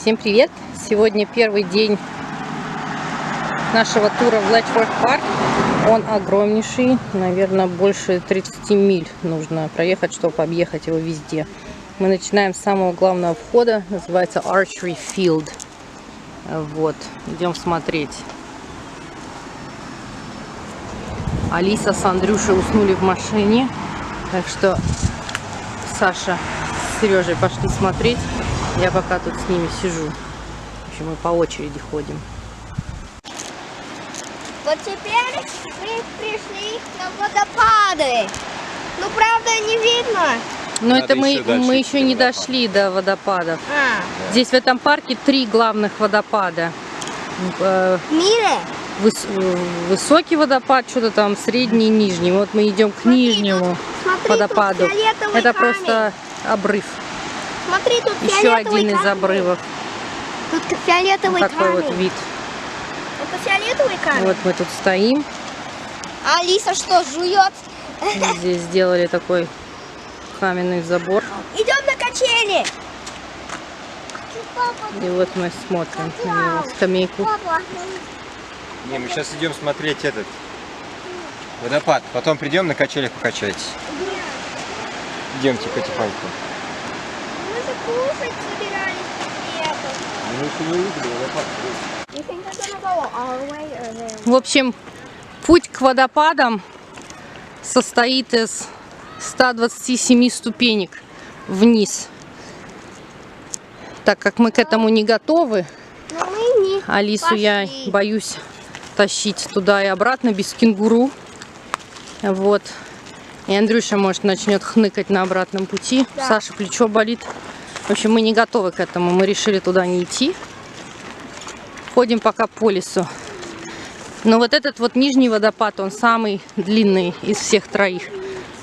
Всем привет! Сегодня первый день нашего тура в Letchworth Park. Он огромнейший, наверное, больше 30 миль нужно проехать, чтобы объехать его везде. Мы начинаем с самого главного входа, называется Archery Field. Вот, идем смотреть. Алиса с Андрюшей уснули в машине, так что Саша с Сережей пошли смотреть. Я пока тут с ними сижу. В общем, мы по очереди ходим. Вот теперь мы пришли на водопады. Ну, правда, не видно. Но это мы еще не дошли до водопадов. Здесь в этом парке 3 главных водопада. В мире? Высокий водопад, что-то там средний и нижний. Вот мы идем к нижнему водопаду. Это просто обрыв. Смотри, тут еще один из обрывов. Тут фиолетовый вот такой камень. Вот вид. Это фиолетовый камень. Вот мы тут стоим. А Алиса что, жует? Здесь сделали такой каменный забор. Идем на качели. И вот мы смотрим на него, скамейку. Не, мы сейчас идем смотреть этот водопад. Потом придем на качелях покачайтесь. Идемте потихоньку. Мы же кушать собирались где-то. Мы еще не увидели водопад. В общем, путь к водопадам состоит из 127 ступенек вниз. Так как мы к этому не готовы, Алису я боюсь тащить туда и обратно без кенгуру. Вот. И Андрюша, может, начнет хныкать на обратном пути. Да. Саша плечо болит. В общем, мы не готовы к этому. Мы решили туда не идти. Ходим пока по лесу. Но вот этот вот нижний водопад, он самый длинный из всех 3.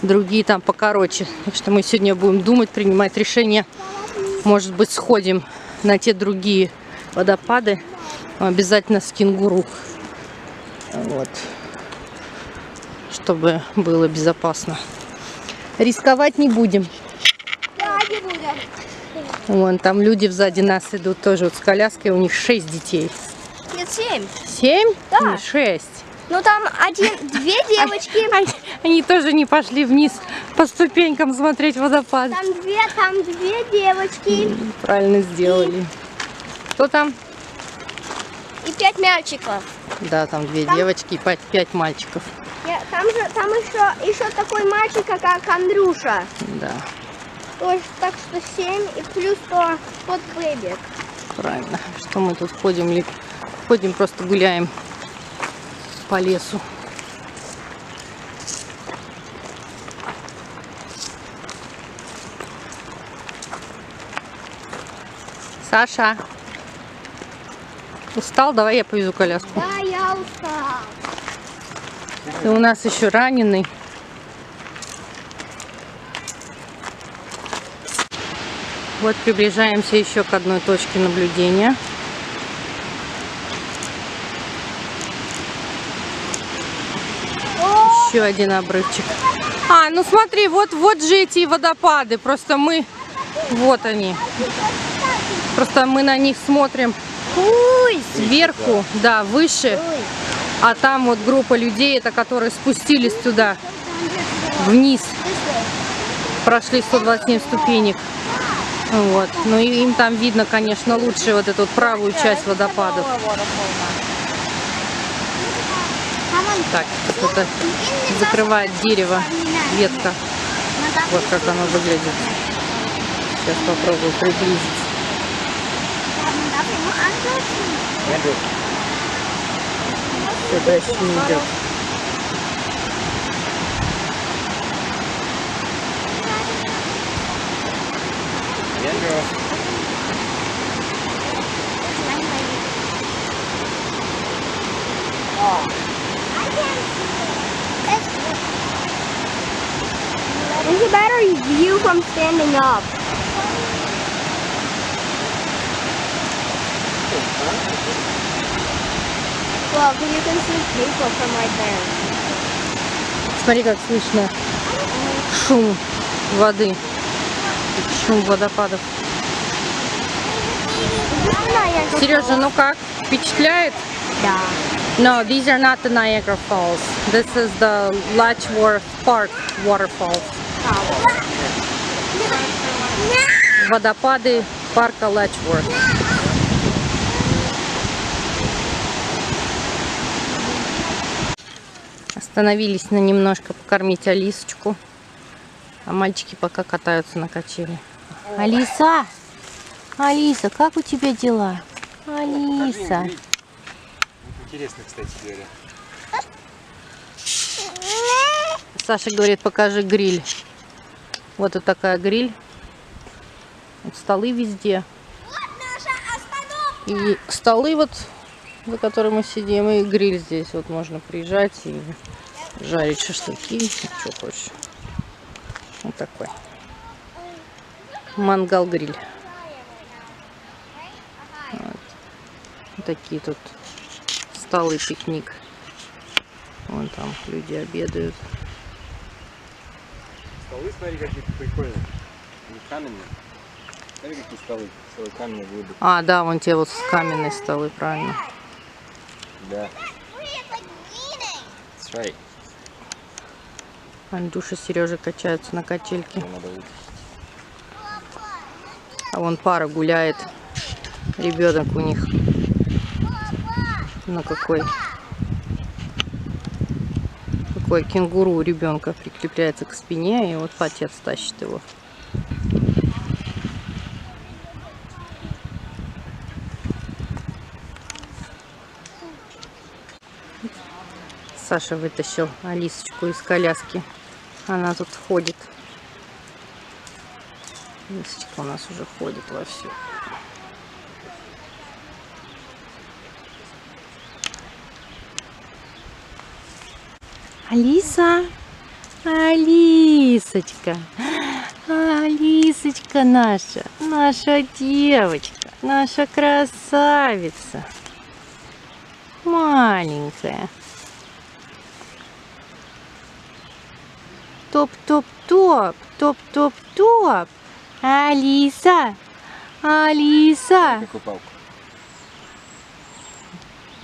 Другие там покороче. Так что мы сегодня будем думать, принимать решение. Может быть, сходим на те другие водопады. Обязательно с кенгуру. Вот. Чтобы было безопасно. Рисковать не будем. Да, не будем. Вон там люди сзади нас идут тоже вот с коляской. У них 6 детей. Нет, 7. 7? Да. Нет, 6. Ну там 2 девочки. Они тоже не пошли вниз по ступенькам смотреть водопад. Там две девочки. Правильно сделали. Кто там? И 5 мальчиков. Да, там 2 девочки и 5 мальчиков. Там еще такой мальчик, как Андрюша. Да. То есть, так что 7 и плюс тот бэбик. Правильно. Что мы тут ходим? Ходим, просто гуляем по лесу. Саша, устал? Давай я повезу коляску. Да, я устал. И у нас еще раненый. Вот приближаемся еще к одной точке наблюдения. Еще один обрывчик. Ну смотри, вот же эти водопады. Просто мы... Вот они. Просто мы на них смотрим сверху, да, выше. А там вот группа людей, это которые спустились туда, вниз. Прошли 127 ступенек. Вот. Ну и им там видно, конечно, лучше вот эту вот правую часть водопадов. Так, это закрывает дерево, ветка. Вот как оно выглядит. Сейчас попробую приблизить. Все дальше не идет. It's a better view from standing up. Well, you can see people from right there. Смотри, как слышно шум воды, шум водопадов. Сережа, ну как? Впечатляет? Да. No, these are not the Niagara Falls. This is the Letchworth Park waterfalls. Водопады парка Letchworth. Остановились на немножко покормить Алисочку. А мальчики пока катаются на качели. Алиса! Алиса, как у тебя дела? Алиса! Интересно, кстати говоря. Саша говорит, покажи гриль. Вот вот такая гриль. Вот столы везде. И столы вот, за которыми мы сидим, и гриль здесь. Вот можно приезжать и жарить шашлыки, что хочешь. Вот такой. Мангал-гриль. Вот такие тут столы, пикник. Вон там люди обедают. Столы, смотри, какие-то прикольные. Они каменные. Смотри, какие столы. Столы каменные будут. А, да, вон те вот каменные столы, правильно. Да. That's right. Андрюша, Сережа качаются на качельке. Надо вытащить. А вон пара гуляет. Ребенок у них. На какой кенгуру у ребенка прикрепляется к спине, и вот отец тащит его. Саша вытащил Алисочку из коляски. Она тут ходит. Алисочка у нас уже ходит вовсю. Алиса, Алисочка, Алисочка наша девочка, наша красавица, маленькая. Топ-топ-топ, топ-топ-топ. Алиса, Алиса. Какую палку?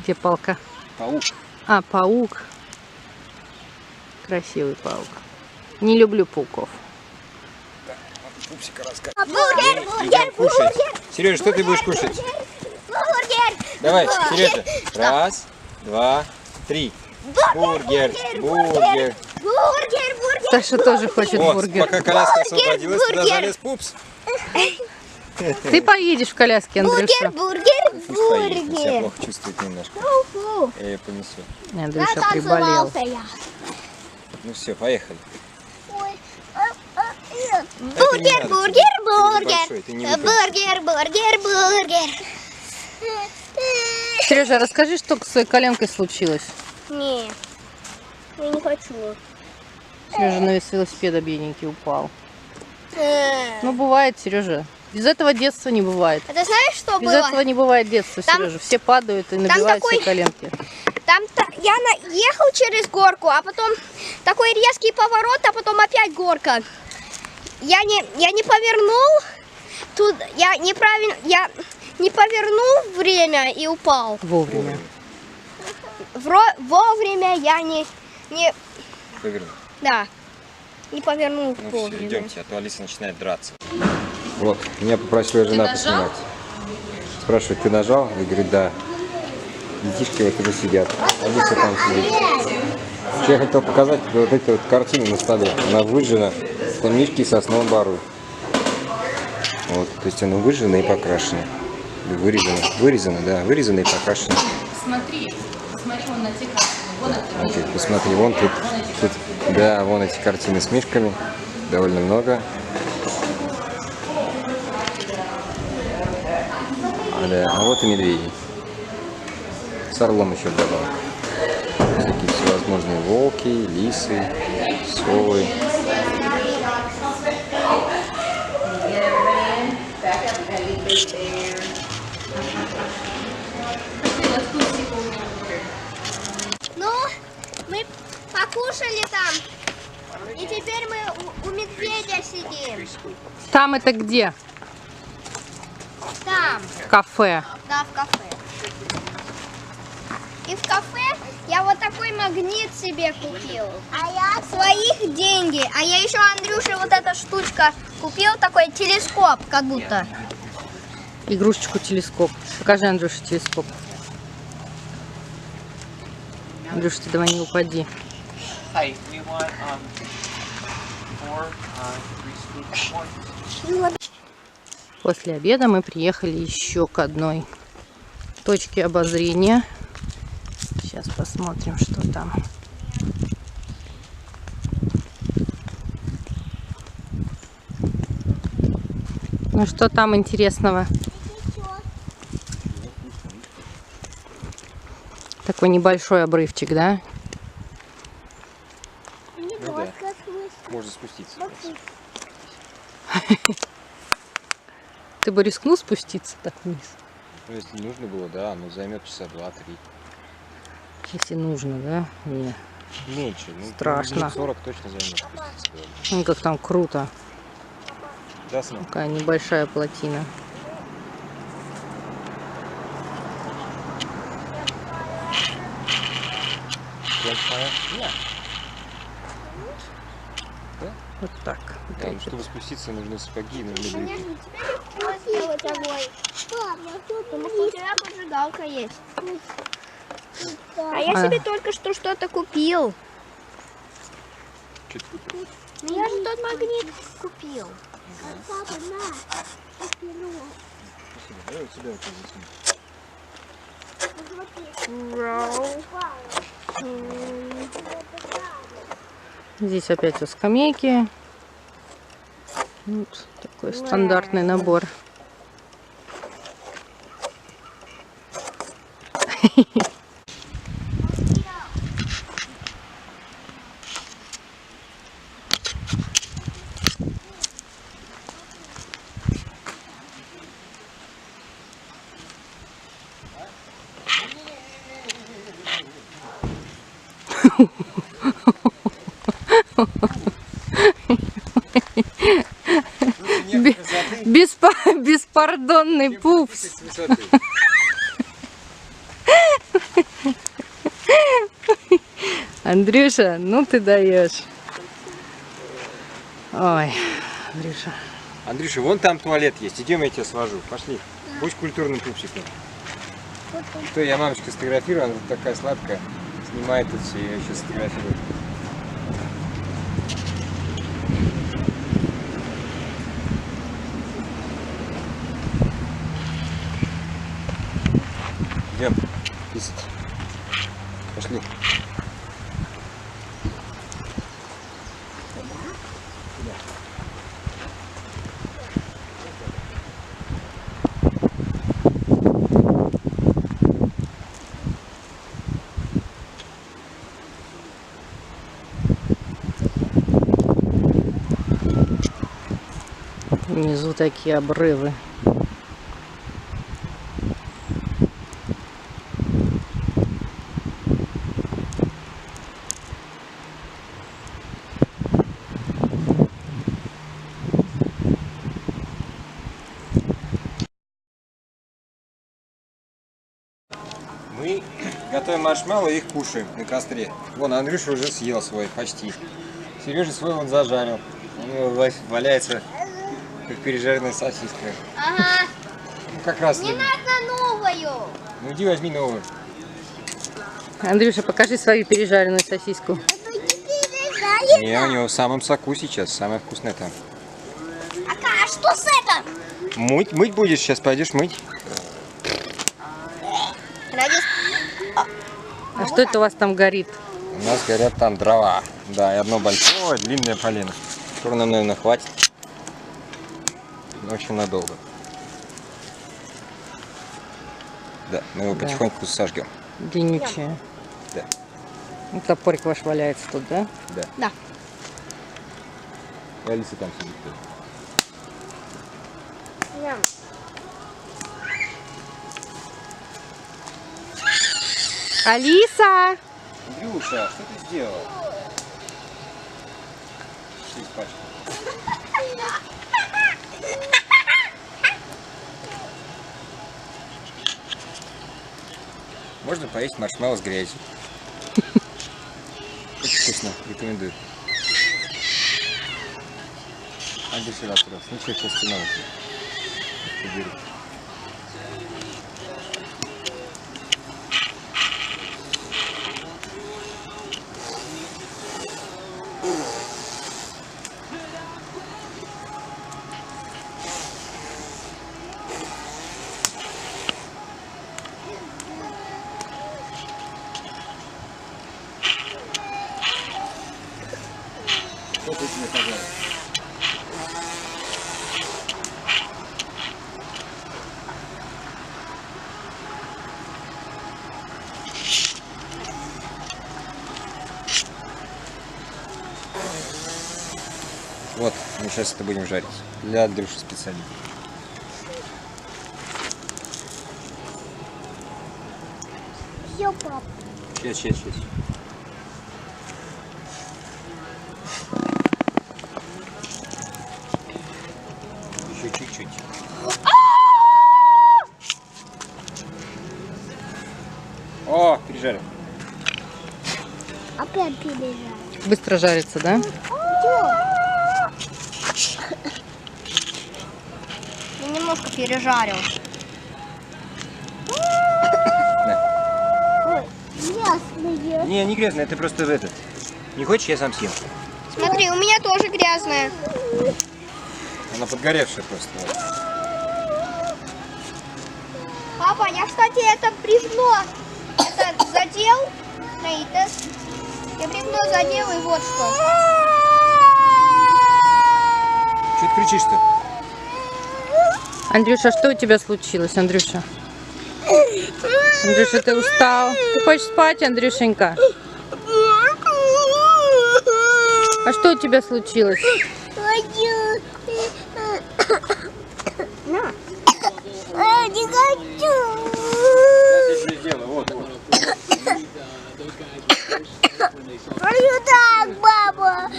Где палка? Паук. А, паук. Красивый паук. Не люблю пауков. Пупсика рассказывай. Бургер, Кушать. Сережа, что ты будешь кушать? бургер. Давай, Сережа. Раз, два, три. Бургер, бургер. Бургер. Саша тоже хочет Вот, бургер. пока коляска освободилась, туда бургер. залез пупс. Ты поедешь в коляске, Андрюша. Бургер. Пусть поедет, он себя плохо чувствует немножко. Я ее понесу. Андрюша приболел. Ну все, поехали. Бургер. Большой, ты не выпрыгнешь. Бургер. Сережа, расскажи, что с своей коленкой случилось. Не, я не хочу. Сережа на велосипеда бедненький упал. Ну, бывает, Сережа. Без этого детства не бывает. А ты знаешь, что Без было? этого не бывает детства, Там- Сережа. Все падают и набивают такой- себе коленки. Там я ехал через горку, а потом такой резкий поворот, а потом опять горка. Я не повернул, тут я не повернул время и упал. Вовремя. Вовремя я не Поверни. повернул Ну все, вовремя. идемте, а то Алиса начинает драться. Вот, меня попросила жена поснимать. Спрашивает, ты нажал? Я говорю, да. Детишки вот уже сидят. Алиса там сидит. Что я хотел показать, вот эту вот картину на столе. Она выжжена в том мишке сосновом бару. Вот, то есть она выжжена и покрашена. Вырезана и покрашена. Смотри вон на те картины. Вон это. Окей, посмотри, вон тут, да, вон эти картины с мишками. Довольно много. Да, а вот и медведи. С орлом еще вдобавок. Всякие всевозможные волки, лисы, совы. Ну, мы покушали там, и теперь мы у медведя сидим. Там это где? Там, Кафе. Да, в кафе. И в кафе я вот такой магнит себе купил. Своих деньги. А я еще Андрюше вот эта штучка купил, такой телескоп, как будто. Игрушечку телескоп. Покажи, Андрюша, телескоп. Андрюша, ты давай не упади. Hi, we want 4 3 scoops. После обеда мы приехали еще к одной точке обозрения. Сейчас посмотрим, что там. Ну что там интересного? Такой небольшой обрывчик, да? Ну да. Можно спуститься. Ты бы рискнул спуститься так вниз? Ну, если нужно было, да, но займет часа 2-3. Если нужно, да? Не. Меньше. Ну, Страшно. минут 40 точно займет спуститься. Ну как там круто. Ясно? Такая небольшая плотина. Вот так. Да, ну, чтобы спуститься, нужны сапоги, нужны брюки. Конечно, тебе легко сделать огонь. Потому что у тебя поджигалка есть. А я себе только что что-то купил. Что ты купил? Ну я же тот магнит купил. Давай вот сюда вот Здесь опять вот скамейки. Вот такой стандартный набор. Беспардонный пупс. Андрюша, ну ты даешь. Ой, Андрюша. Андрюша, вон там туалет есть. Идем, я тебя свожу. Пошли. Будь культурным пупсиком. Что, я мамочка сфотографирую, она тут такая сладкая. Снимает тут все, я еще сфотографирую. Идем писать. Пошли. Внизу такие обрывы. Мы готовим маршмеллоу и их кушаем на костре. Вон, Андрюша уже съел свой, почти. Сережа свой он зажарил. У него валяется, как пережаренная сосиска. Ага. Ну, как раз. Не надо новую. Ну иди возьми новую. Андрюша, покажи свою пережаренную сосиску. Не, у него в самом соку сейчас, самое вкусное там. А что с этим? Мыть будешь, сейчас пойдешь мыть. А что это у вас там горит? У нас горят там дрова. Да, и одно большое, длинное полено. Которое нам, наверное, хватит. Но очень надолго. Да, мы его потихоньку сожгем. Длиннючее. Да. Ну, топорик ваш валяется тут, да? Да. Да. И Алиса там сидит. Алиса! Андрюша, что ты сделал? Что испачкал? Можно поесть маршмеллоу с грязью. Очень вкусно, рекомендую. Андрюша, раз. Ничего, сейчас стена уберу. Что ты мне сказал? Вот, мы сейчас это будем жарить. Для Андрюши специально. Все, пап. Сейчас. Еще чуть-чуть. О, пережарил. Опять пережарил. Быстро жарится, да? Я немножко пережарил. Ой, грязные. Не грязно, это просто этот. Не хочешь, я сам съем. Смотри, у меня тоже грязная. Она подгоревшая просто. Папа, я, кстати, это бревно задел. Я бревно задел, и вот что. Что ты кричишь-то? Андрюша, что у тебя случилось, Андрюша? Андрюша, ты устал? Ты хочешь спать, Андрюшенька? А что у тебя случилось? Не хочу. Я сделаю, вот. Так, баба.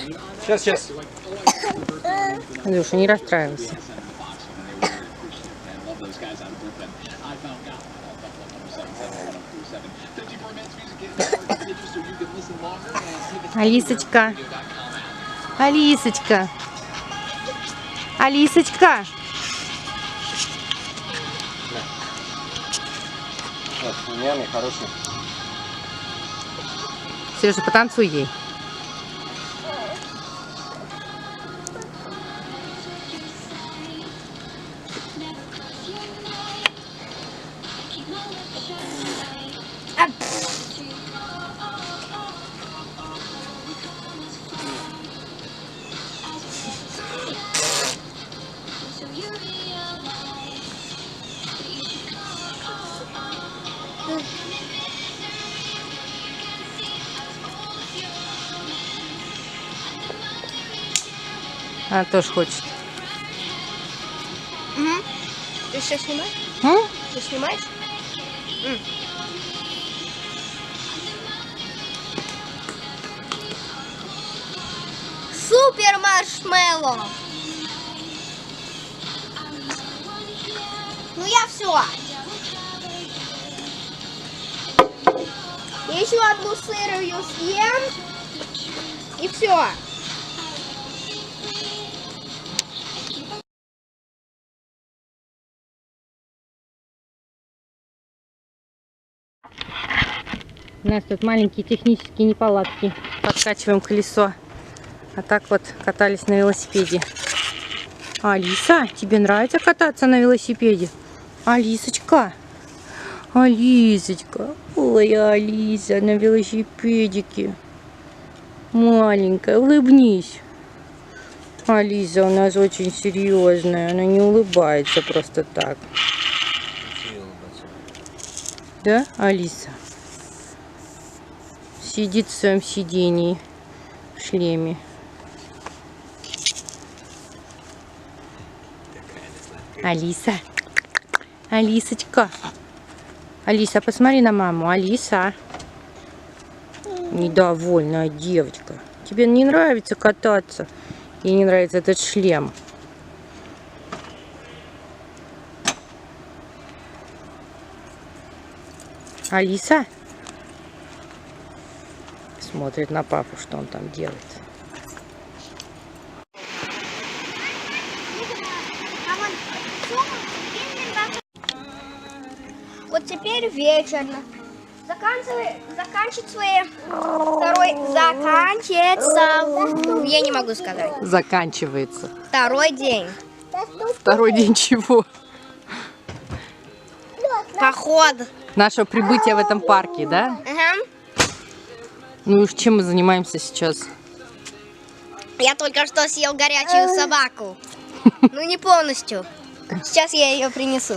Сейчас. Андрюша, не расстраивайся. Алисочка. Алисочка. Алисочка. Вот, румяный, хороший. Сережа, потанцуй ей. Она тоже хочет. Ты сейчас снимаешь? М? Ты снимаешь? Супер маршмеллоу! Ну я все. Я еще одну сырую съем. И все. У нас тут маленькие технические неполадки. Подкачиваем колесо. А так вот катались на велосипеде. Алиса, тебе нравится кататься на велосипеде? Алисочка. Алисочка. Ой, Алиса на велосипедике. Маленькая, улыбнись. Алиса у нас очень серьезная. Она не улыбается просто так. Да, Алиса? Сидит в своем сидении, в шлеме. Алиса. Алисочка. Алиса, посмотри на маму. Алиса. Недовольная девочка. Тебе не нравится кататься? Ей не нравится этот шлем. Алиса смотрит на папу, что он там делает. Вот теперь вечер. Заканчивается. Я не могу сказать. Заканчивается. Второй день. Второй день чего? Поход. Нашего прибытия в этом парке, да? Ага. Ну и чем мы занимаемся сейчас? Я только что съел горячую собаку. Ну не полностью. Сейчас я ее принесу.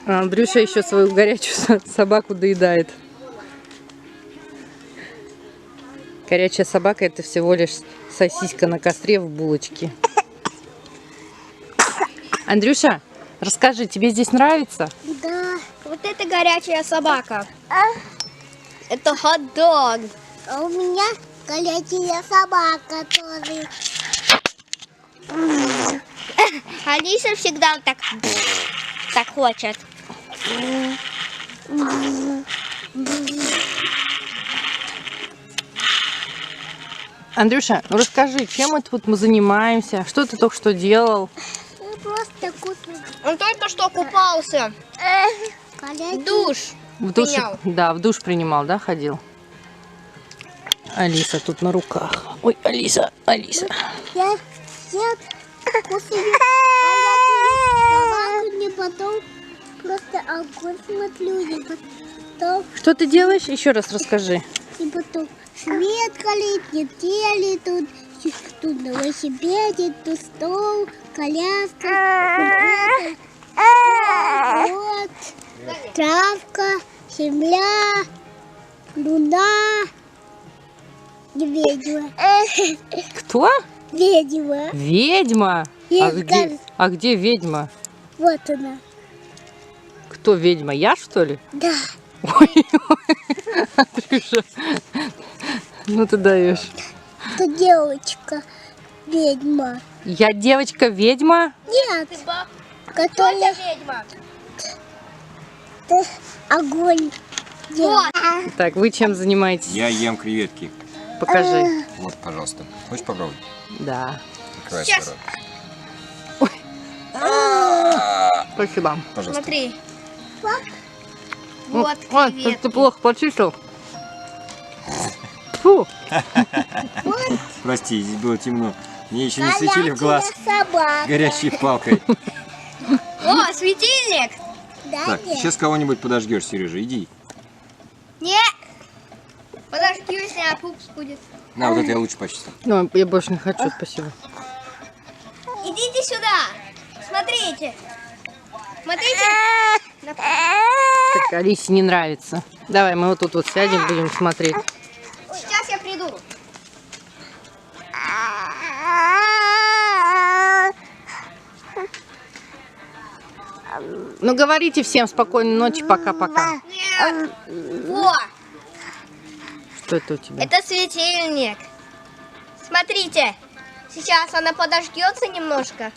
А Андрюша еще свою горячую собаку доедает. Горячая собака — это всего лишь сосиска на костре в булочке. Андрюша, расскажи, тебе здесь нравится? Да. Вот это горячая собака. Это хот-дог. А у меня горячая собака тоже. Алиса всегда так хочет. Андрюша, ну расскажи, чем мы занимаемся? Что ты только что делал? Просто вкусно. Он только что купался. Душ. В душ, Принял. да, в душ принимал, да, ходил? Алиса тут на руках. Ой, Алиса. Я кушаю горячую собаку, не потом просто огонь смотрю, и потом, Что ты делаешь? Еще раз расскажи. и потом свет горит, метели тут на велосипеде, тут стол, коляска, вот, травка, земля, луна, ведьма. Кто? Ведьма. Ведьма? Я А где ведьма? Вот она. Кто ведьма? Я, что ли? Да. Ой, Андрюша, ну ты даешь. Это девочка ведьма. Я девочка-ведьма? Нет, Тетя которая ведьма. огонь делает. Так, вы чем занимаетесь? Я ем креветки. Покажи. Вот, пожалуйста. Хочешь попробовать? Да. Открывай Сейчас. свой рот. Спасибо. Пожалуйста. Смотри. Вот Ой, креветки. ты плохо почистил. Фу. Прости, здесь было темно. Мне еще не светили в глаз Собака. горячей палкой. О, светильник. Да, Так, нет. сейчас кого-нибудь подожгешь, Сережа, иди. Нет. Подожди, если пупс будет. На, вот это я лучше почистил. Ну, я больше не хочу, спасибо. Идите сюда. Смотрите. Смотрите. Так, Алисе не нравится. Давай, мы вот тут вот сядем, будем смотреть. Сейчас я приду. Ну, говорите всем спокойной ночи, пока-пока. Нет. Во, Что это у тебя? это светильник. Смотрите. Сейчас она подождется немножко.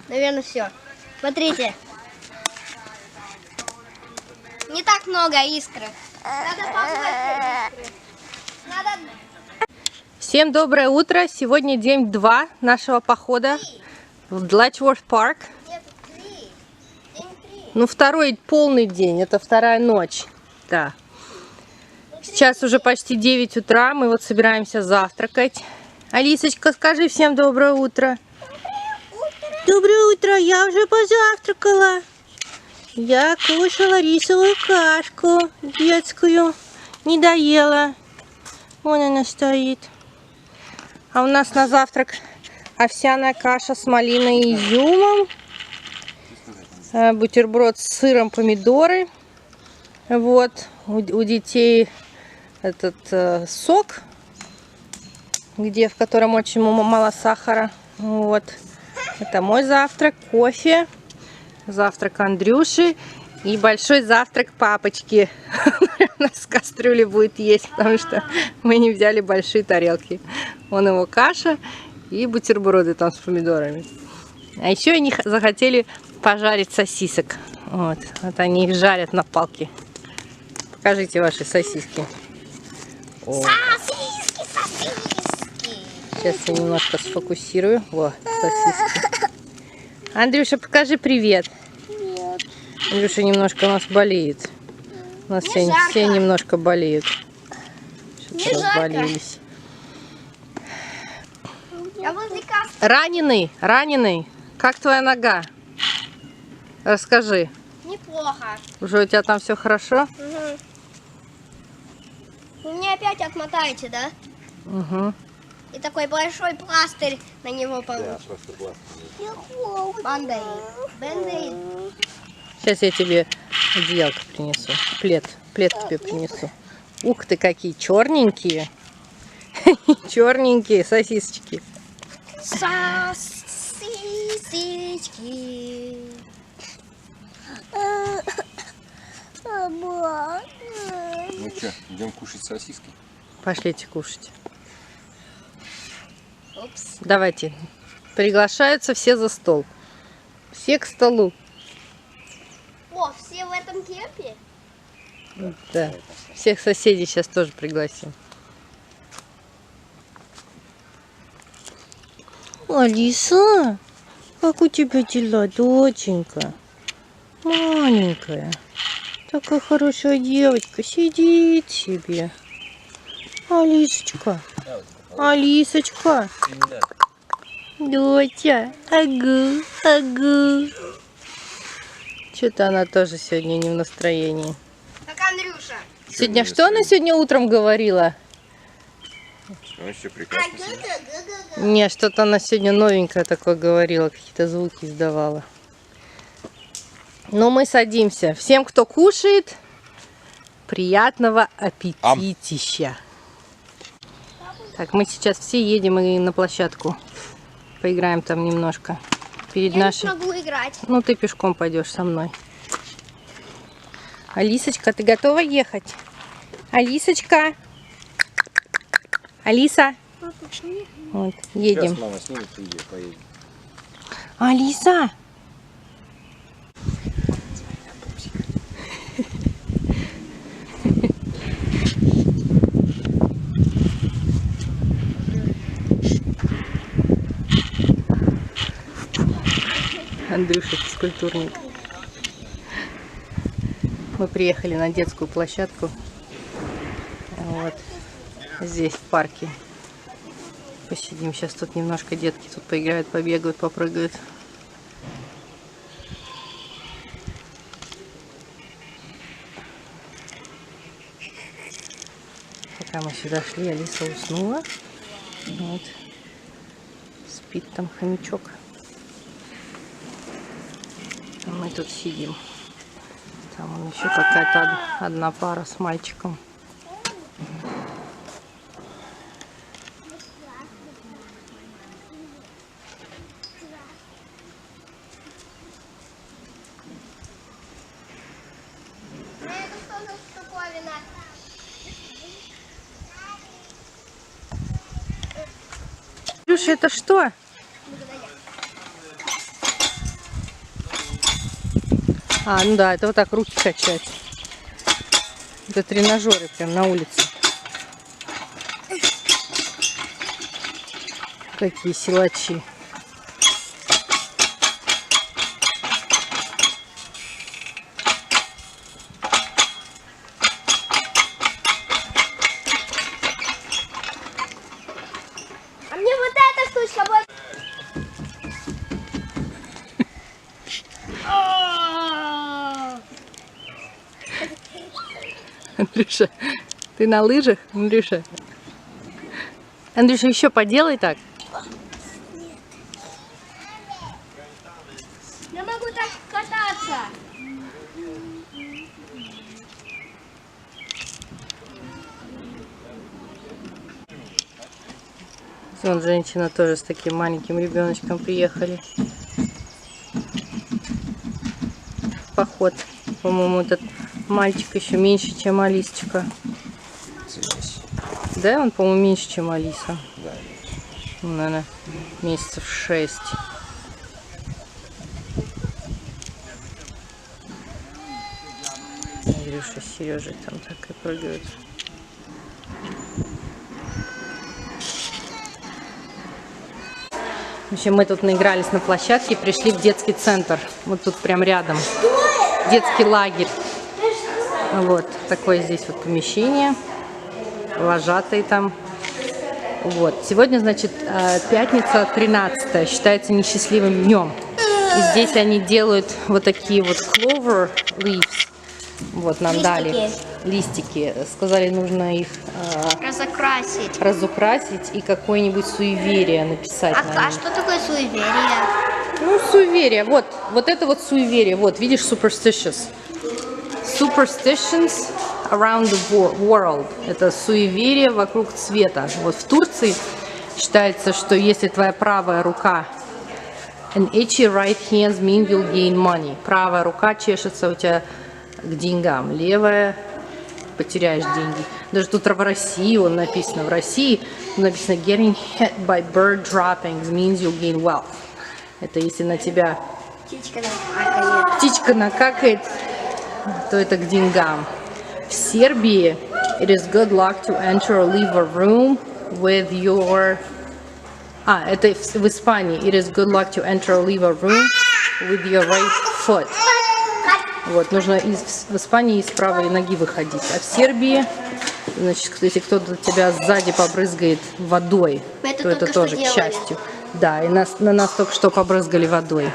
Наверное, все. Смотрите. Не так много искры. Надо побольше искры. Надо... Всем доброе утро. Сегодня день 2 нашего похода в Длачворth парк. Нет, 3. День 3. Ну, второй полный день, это вторая ночь. Да. Сейчас уже почти 9 утра, мы вот собираемся завтракать. Алисочка, скажи всем доброе утро. Доброе утро, я уже позавтракала. Я кушала рисовую кашку детскую, не доела. Вон она стоит. А у нас на завтрак овсяная каша с малиной и изюмом. Бутерброд с сыром, помидоры. Вот, у детей этот сок, в котором очень мало сахара. Вот, это мой завтрак, кофе, завтрак Андрюши и большой завтрак папочки. У нас в кастрюле будет есть, потому что мы не взяли большие тарелки. Вон его каша и бутерброды там с помидорами. А еще они захотели пожарить сосисок. Вот они их жарят на палке. Покажите ваши сосиски. О. Сосиски. Сейчас я немножко сфокусирую. Во, сосиски. Андрюша, покажи привет. Привет. Андрюша немножко у нас болеет. У нас все немножко болеют. Что-то разболелись. Я возле кассы. Раненый. Как твоя нога? Расскажи. Неплохо. Уже у тебя там все хорошо? Угу. Вы мне опять отмотаете, да? Угу. И такой большой пластырь на него получится. Просто классно. Бандейд. Сейчас я тебе одеялко принесу. Плед тебе принесу. Ух ты, какие черненькие. Черненькие сосисочки. Сосисочки. Ну что, идем кушать сосиски? Пошлите кушать. Упс. Давайте. Приглашаются все за стол. Все к столу. О, все в этом кемпе? Да. Всех соседей сейчас тоже пригласим. Алиса, как у тебя дела, доченька? Маленькая. Такая хорошая девочка. Сидит себе. Алисочка. Алисочка. Доча. Агу. Что-то она тоже сегодня не в настроении. Так, Андрюша. Сегодня что она сегодня утром говорила? Все прекрасно. Не, что-то она сегодня новенькое такое говорила, какие-то звуки издавала. Ну, мы садимся. Всем, кто кушает, приятного аппетитища. Так, мы сейчас все едем и на площадку. Поиграем там немножко. Перед Я нашей... не смогу играть. Ну, ты пешком пойдешь со мной. Алисочка, ты готова ехать? Алисочка? Алиса? Вот, едем. Сейчас мама снимет и поедем. Алиса? Андрюша, физкультурник. Мы приехали на детскую площадку. Вот. Здесь, в парке. Посидим. Сейчас тут немножко детки тут поиграют, побегают, попрыгают. Пока мы сюда шли, Алиса уснула. Вот. Спит там хомячок. А мы тут сидим. Там вон еще какая-то одна пара с мальчиком. Это что за штуковина? Андрюша, это что? А, ну да, это вот так руки качать. Это тренажеры прям на улице. Какие силачи. А мне вот эта штучка будет. Андрюша, ты на лыжах? Андрюша? Андрюша, еще поделай так. Я могу так кататься. Вон женщина тоже с таким маленьким ребеночком приехали. В поход. По-моему, этот мальчик еще меньше, чем Алисочка. Да, он, по-моему, меньше, чем Алиса. Да. Ну, наверное, месяцев 6. Андрюша с Сережей там так и прыгают. В общем, мы тут наигрались на площадке, пришли в детский центр. Вот тут прям рядом. Детский лагерь. Вот такое здесь вот помещение. Вожатые там. Вот. Сегодня, значит, пятница 13-е, считается несчастливым днем. И здесь они делают вот такие вот clover leaves. Вот нам дали листики. Сказали, нужно их разукрасить и какое-нибудь суеверие написать на них. А что такое суеверие? Ну, суеверие. Вот это вот суеверие. Вот, видишь, superstitious. Superstitions around the world. Это суеверие вокруг света. Вот в Турции считается, что если твоя правая рука an itchy right hand means you'll gain money. Правая рука чешется у тебя к деньгам, левая потеряешь деньги. Даже тут в России он написано. В России написано getting hit by bird droppings means you'll gain wealth. Это если на тебя птичка накакает, то это к деньгам. В Сербии it is good luck to enter or leave a room with your... это в Испании. It is good luck to enter or leave a room with your right foot. Вот, нужно в Испании с правой ноги выходить. А в Сербии, значит, если кто-то тебя сзади побрызгает водой, то это тоже к счастью. Да, и на нас только что побрызгали водой.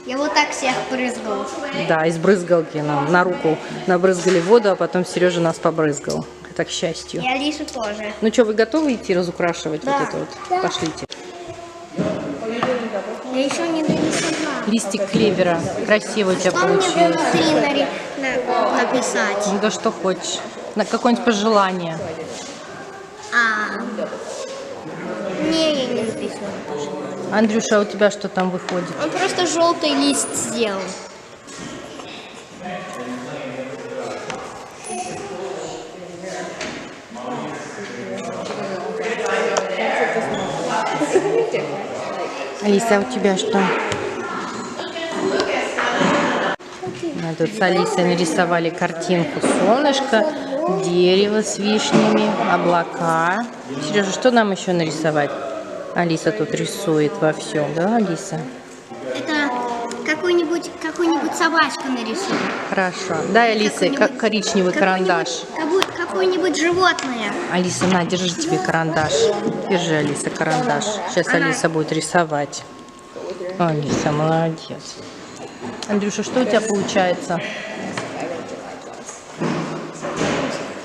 Я вот так всех брызгал. Да, из брызгалки нам на руку набрызгали воду, а потом Сережа нас побрызгал. Это к счастью. И Алису тоже. Ну что, вы готовы идти разукрашивать Да. вот это вот? Да. Пошлите. Я еще не нарисовала. Листик клевера. Красиво у тебя Что мне получилось. внутри написать? Ну да что хочешь. На какое-нибудь пожелание. Не, я не написала. Андрюша, а у тебя что там выходит? Он просто желтый лист сделал. Алиса, а у тебя что? Мы тут с Алисой нарисовали картинку. Солнышко, дерево с вишнями, облака. Сережа, что нам еще нарисовать? Алиса тут рисует во всем, да, Алиса? Это какую-нибудь собачку нарисую. Хорошо. Дай Алисе коричневый карандаш. Какое-нибудь животное. Алиса, на, держи тебе карандаш. Держи, Алиса, карандаш. Сейчас Алиса будет рисовать. Алиса, молодец. Андрюша, что у тебя получается?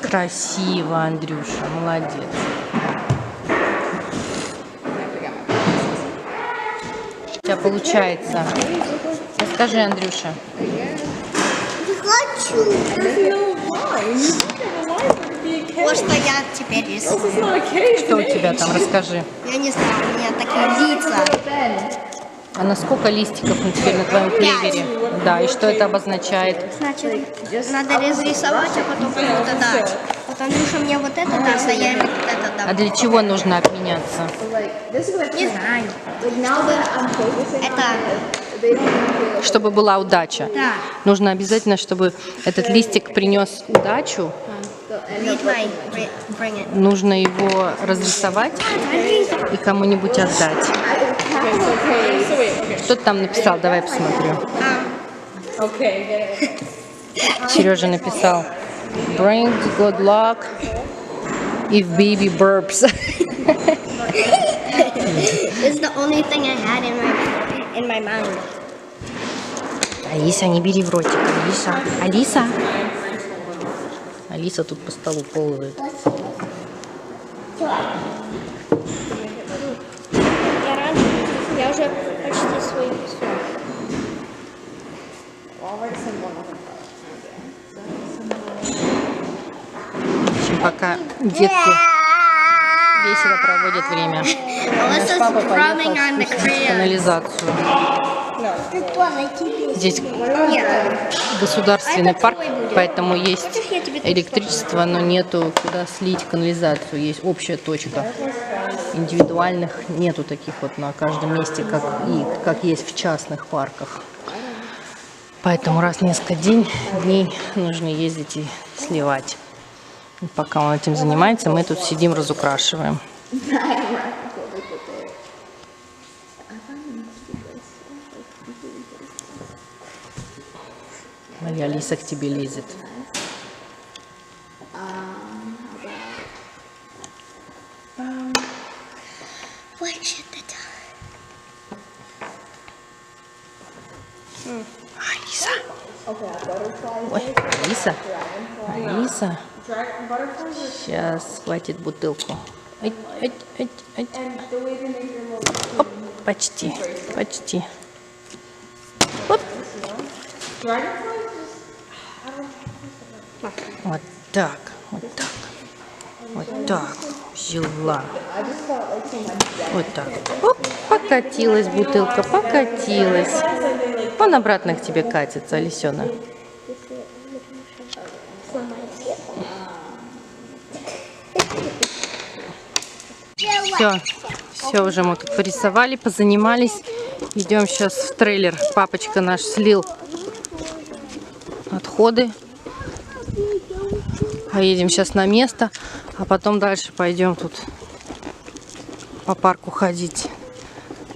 Красиво, Андрюша, молодец. У тебя получается. Расскажи, Андрюша. Не хочу. Вот что я теперь рисую. Что у тебя там? Расскажи. Я не знаю, у меня такие лица. А на сколько листиков теперь на твоем клевере? Да, и что это обозначает? Значит, надо разрисовать, а потом кому-то дать. Вот Андрюша мне вот это даст, а я ему вот это дам. А для чего нужно обменяться? Не знаю. Это... Чтобы была удача. Да. Нужно обязательно, чтобы этот листик принес удачу. Bring it. Нужно его разрисовать и кому-нибудь отдать. Что ты там написал? Давай посмотрю. Сережа написал: Bring good luck if baby burps. This is the only thing I had in my mind. Алиса, не бери в ротик. Алиса. Алиса. Алиса тут по столу ползает. Я рада. Я уже почти свой рисунок. В общем, пока детки весело проводят время. Наш папа поехал спустить канализацию. Ты тоже тебе. Здесь Нет. государственный парк, поэтому есть я тебе электричество, но нету куда слить канализацию. Есть общая точка. Индивидуальных нету таких вот на каждом месте, как есть в частных парках. Поэтому раз в несколько дней нужно ездить и сливать. И пока он этим занимается, мы тут сидим, разукрашиваем. Моя Алиса к тебе лезет. Алиса. Ой, Алиса. Алиса. Сейчас хватит бутылку. Оп, почти. Почти. Оп. Вот так. Вот так. Вот так. Взяла. Вот так. Оп, покатилась бутылка, покатилась. Он обратно к тебе катится, Алисёна. Все, уже мы тут порисовали, позанимались. Идем сейчас в трейлер. Папочка наш слил отходы. Поедем сейчас на место, а потом дальше пойдем тут по парку ходить,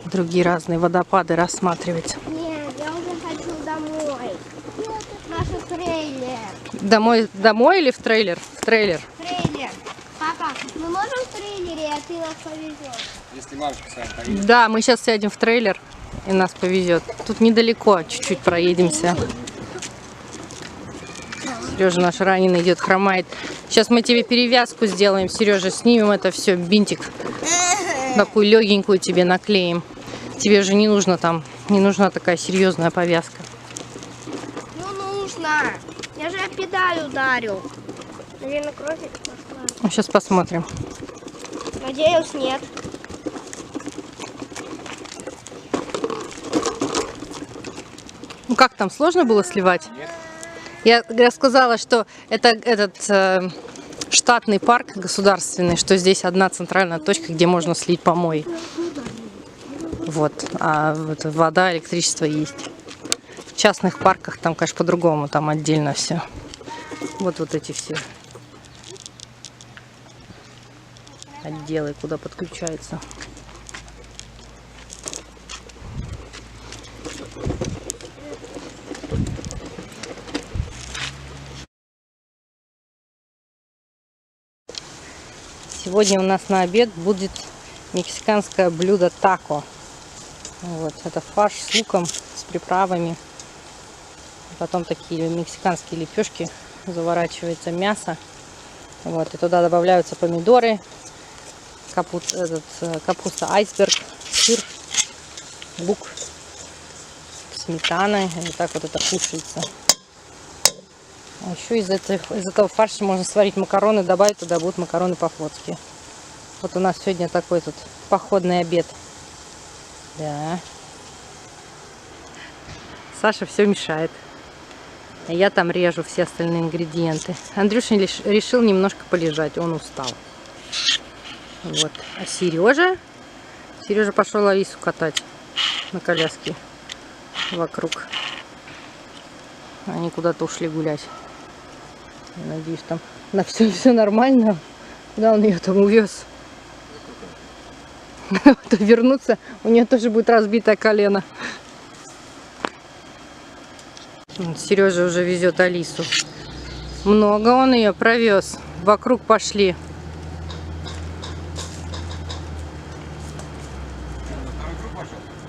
другие разные водопады рассматривать. Нет, я уже хочу домой. Наш трейлер. Домой или в трейлер? В трейлер. Трейлер. Папа, мы можем в трейлере, а ты нас повезешь? Если мамочка с вами поедет. Да, мы сейчас сядем в трейлер и нас повезет. Тут недалеко, чуть-чуть проедемся. Сережа наш раненый идет, хромает. Сейчас мы тебе перевязку сделаем, Сережа, снимем это все, бинтик. Такую легенькую тебе наклеим. Тебе же не нужно там, не нужна такая серьезная повязка. Ну нужно. Я же педаль ударил. Наверное, кровь пошла. Сейчас посмотрим. Надеюсь, нет. Ну как там, сложно было сливать? Нет. Я рассказала, что это этот штатный парк государственный, что здесь одна центральная точка, где можно слить помой. Вот, а вода, электричество есть. В частных парках там, конечно, по-другому, там отдельно все. Вот эти все отделы, куда подключаются. Сегодня у нас на обед будет мексиканское блюдо тако. Вот, это фарш с луком, с приправами. Потом такие мексиканские лепешки, заворачивается мясо. Вот, и туда добавляются помидоры, капуста айсберг, сыр, лук, сметана. И вот так вот это кушается. А еще из этого фарша можно сварить макароны, добавить туда будут макароны по-флотски. Вот у нас сегодня такой тут походный обед. Да. Саша все мешает. А я там режу все остальные ингредиенты. Андрюша решил немножко полежать, он устал. Вот. А Сережа пошел Алису катать на коляске вокруг. Они куда-то ушли гулять. Я надеюсь, там на все нормально. Куда он ее там увез? Вернуться, у нее тоже будет разбитое колено. Сережа уже везет Алису. Много он ее провез. Вокруг пошли.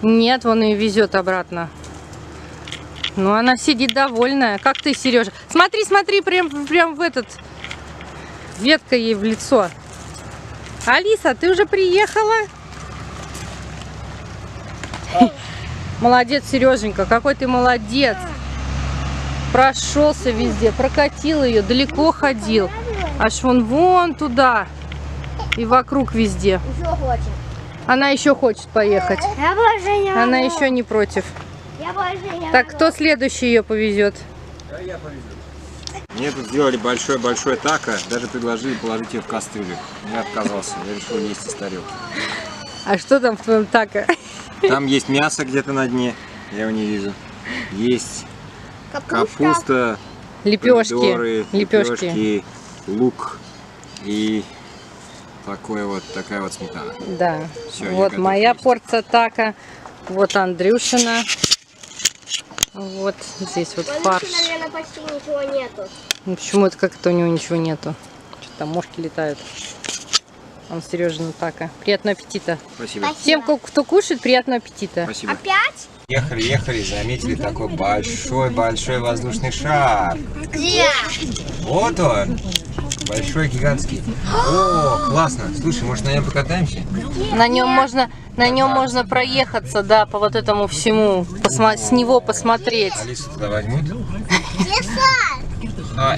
Нет, он ее везет обратно. Ну, она сидит довольная. Как ты, Сережа? Смотри, смотри, прям в этот... Ветка ей в лицо. Алиса, ты уже приехала? Молодец, Сереженька, какой ты молодец. Прошелся везде, прокатил ее, далеко ходил. Аж вон туда. И вокруг везде. Еще хочет. Она еще хочет поехать. Я больше не могу. Она еще не против. Я больше не Так, могу. кто следующий ее повезет? Да, я повезу. Мне тут сделали большой тако, даже предложили положить ее в кастрюлю. Я отказался, я решил есть из тарелки. А что там в твоем тако? Там есть мясо где-то на дне, я его не вижу. Есть Капуста, Лепешки. помидоры, Лепешки. лепешки, лук и такая вот сметана. Да. Всё, я Вот готов моя есть. порция така. Вот Андрюшина. Вот здесь вот фарш. наверное, почти ничего нету. Ну, почему это как-то у него ничего нету? Что-то там мошки летают. Он Сережина така. Приятного аппетита. Спасибо. Всем, кто кушает, приятного аппетита. Спасибо. Опять? Ехали, заметили такой большой воздушный шар. Где? Вот он. Большой, гигантский. О, классно. Слушай, может, на нем покатаемся? На нем можно проехаться, да, по вот этому всему, с него посмотреть. Алису туда возьмут.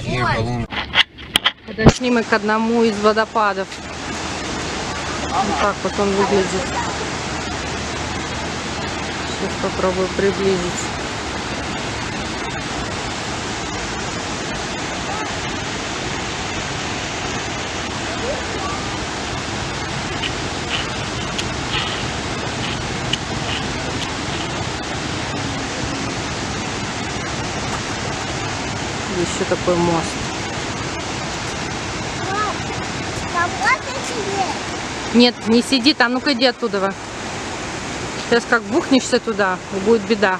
И баллон. Подошли мы к одному из водопадов. Вот так вот он выглядит. Сейчас попробую приблизить. Еще такой мост. Нет, не сиди там, ну-ка иди оттуда. Сейчас как бухнешься туда, и будет беда.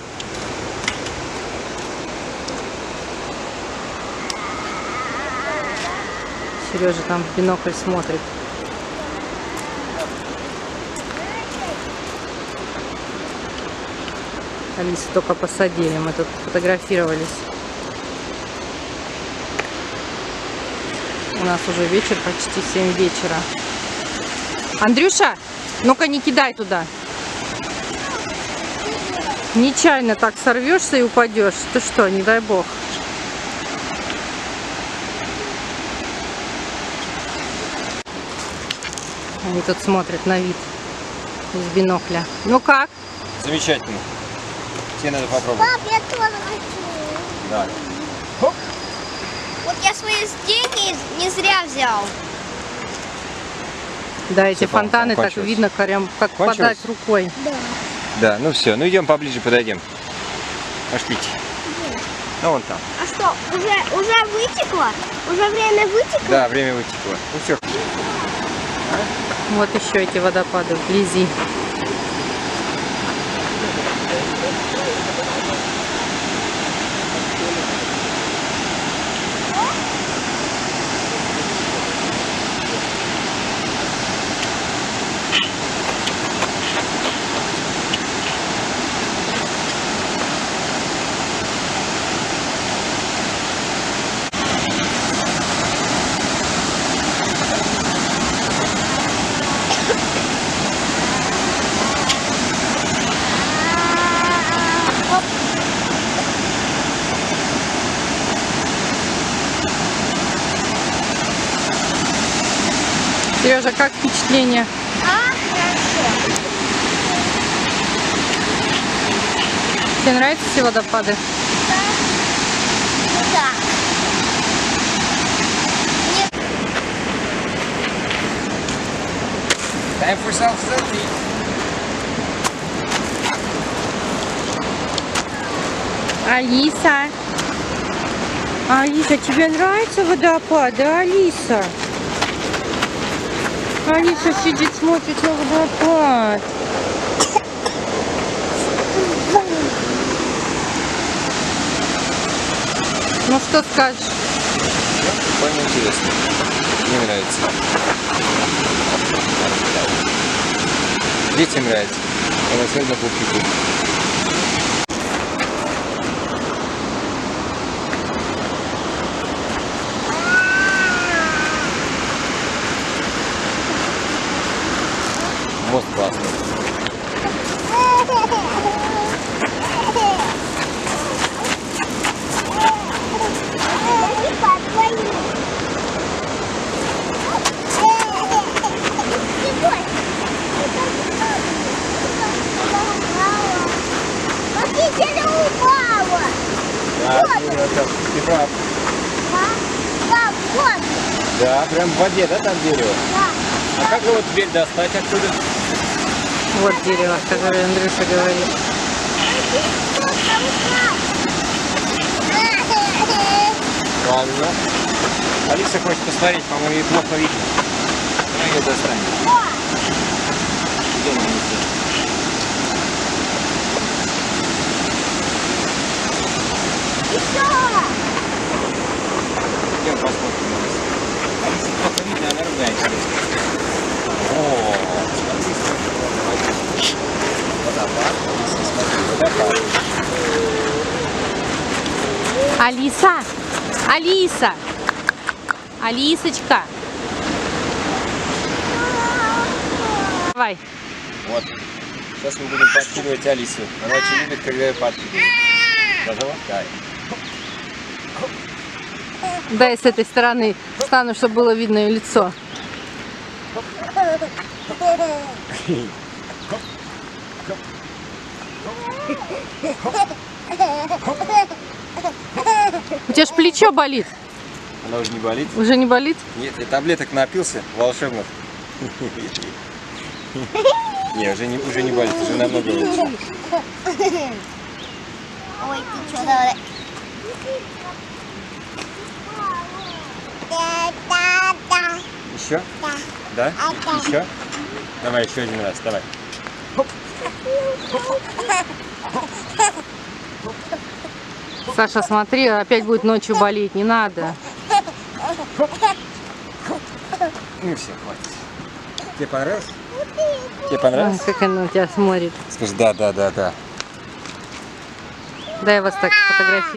Сережа там в бинокль смотрит. Алису только посадили, мы тут фотографировались. У нас уже вечер, почти 7 вечера. Андрюша, ну-ка не кидай туда. Нечаянно так сорвешься и упадешь. Ты что, не дай бог. Они тут смотрят на вид из бинокля. Ну как? Замечательно. Тебе надо попробовать. Пап, я тоже хочу. Да. Вот я свои деньги не зря взял. Да, эти Всё, фонтаны так кончилось. видно, прям как Кончилось? подать рукой. Да, ну все, ну идем поближе, подойдем. Пошлите. Ну вон там. А что, уже вытекло? Уже время вытекло? Да, время вытекло. Ну все. Вот еще эти водопады вблизи. Сережа, как впечатление? Хорошо. Тебе нравятся все водопады? Да. Time for self-selfie. Алиса. Алиса, тебе нравится водопад, да, Алиса? Алиса сидит, смотрит на водопад. Ну что скажешь? Очень интересно. Мне нравится. Детям нравится. А особенно пупику. Мост классный. Да, ты прав. Да, прям в воде, да, там дерево? А как его теперь достать оттуда? Вот дерево, которое Андрюша говорит. Правильно. Алиса хочет посмотреть, по-моему, ей плохо видно. Она ее достанет. Где она несет? Идем посмотрим. Алисе плохо видно, она ругается. О, смотри, смотри. Водопад. Алиса, смотри, водопад. Алиса! Алиса! Алисочка! Давай. Вот. Сейчас мы будем подкидывать Алису. Она очень любит, когда ее подкидывают. Готова? Дай. Дай с этой стороны стану, чтобы было видно ее лицо. У тебя ж плечо болит. Она уже не болит? Уже не болит? Нет, я таблеток напился волшебных. Не, уже не болит, уже намного лучше. Ой, ты что, давай. Да. Еще? Да? Еще? Давай еще один раз, давай. Саша, смотри, опять будет ночью болеть, не надо. Ну все, хватит. Тебе понравилось? Тебе понравилось? Ой, как она у тебя смотрит. Скажи, да. Дай вас так фотографировать.